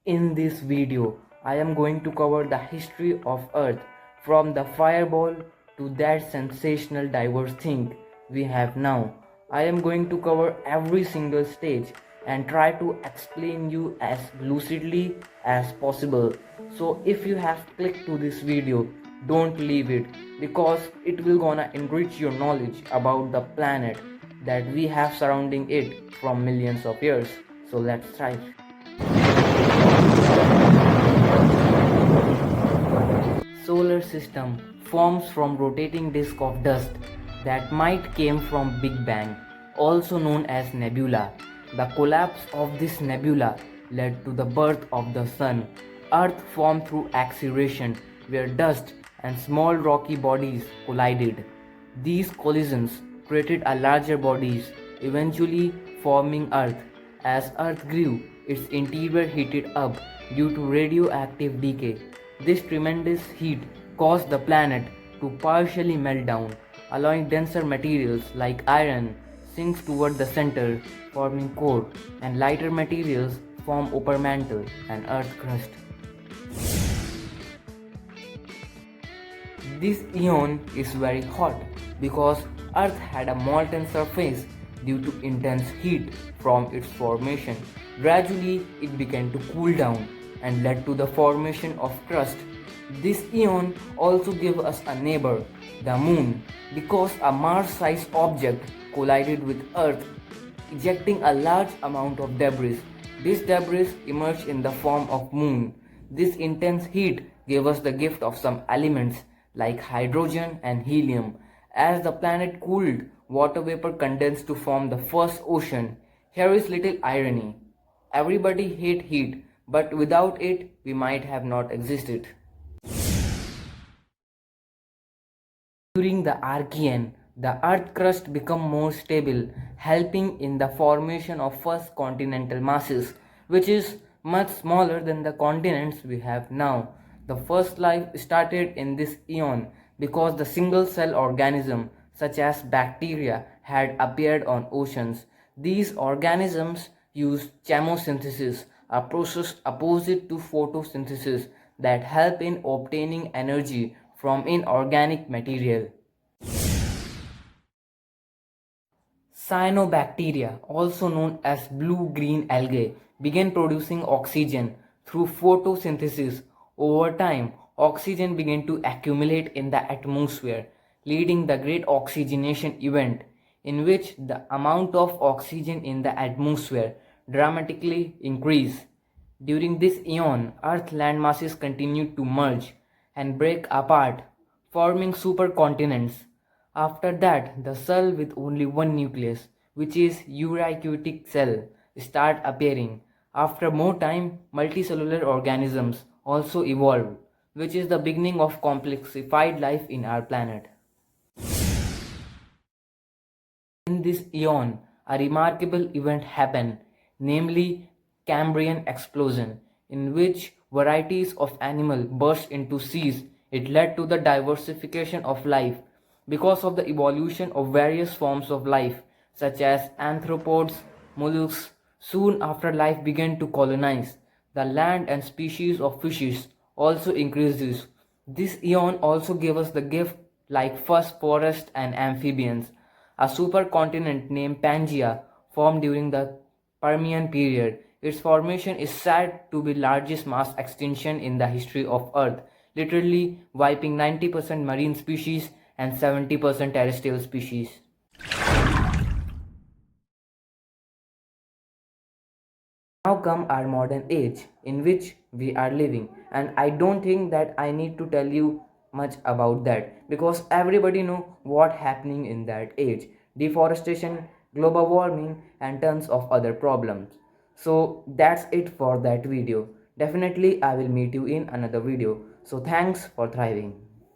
In this video, I am going to cover the history of Earth from the fireball to that sensational diverse thing we have now. I am going to cover every single stage and try to explain you as lucidly as possible. So if you have clicked to this video, don't leave it because it will gonna enrich your knowledge about the planet that we have surrounding it from millions of years. So let's try. Solar system forms from rotating disk of dust that might came from Big Bang, also known as nebula. The collapse of this nebula led to the birth of the sun. Earth formed through acceleration where dust and small rocky bodies collided. These collisions created a larger bodies, eventually forming Earth. As Earth grew, its interior heated up due to radioactive decay. This tremendous heat caused the planet to partially melt down, allowing denser materials like iron sinks toward the center, forming core, and lighter materials form upper mantle and earth crust. This eon is very hot because Earth had a molten surface due to intense heat from its formation. Gradually, it began to cool down and led to the formation of crust. This eon also gave us a neighbor, the Moon, because a Mars-sized object collided with Earth, ejecting a large amount of debris. This debris emerged in the form of Moon. This intense heat gave us the gift of some elements like hydrogen and helium. As the planet cooled, water vapor condensed to form the first ocean. Here is little irony. Everybody hate heat, but without it, we might have not existed. During the Archean, the earth crust became more stable, helping in the formation of first continental masses, which is much smaller than the continents we have now. The first life started in this eon because the single cell organism such as bacteria had appeared on oceans. These organisms use chemosynthesis, a process opposite to photosynthesis that help in obtaining energy from inorganic material. Cyanobacteria, also known as blue-green algae, began producing oxygen through photosynthesis. Over time, oxygen began to accumulate in the atmosphere, leading the great oxygenation event, in which the amount of oxygen in the atmosphere dramatically increased. During this eon, Earth landmasses continued to merge and break apart, forming supercontinents. After that, the cell with only one nucleus, which is eukaryotic cell, start appearing. After more time, multicellular organisms also evolved, which is the beginning of complexified life in our planet. In this eon, a remarkable event happened, namely Cambrian explosion, in which varieties of animal burst into seas. It led to the diversification of life because of the evolution of various forms of life, such as arthropods, mollusks. Soon after, life began to colonize the land and species of fishes also increases. This eon also gave us the gift like first forest and amphibians. A supercontinent named Pangaea formed during the Permian period. Its formation is said to be largest mass extinction in the history of Earth, literally wiping 90% marine species and 70% terrestrial species. Now come our modern age in which we are living, and I don't think that I need to tell you much about that because everybody know what happening in that age: deforestation, global warming, and tons of other problems. So that's it for that video. Definitely I will meet you in another video. So thanks for thriving.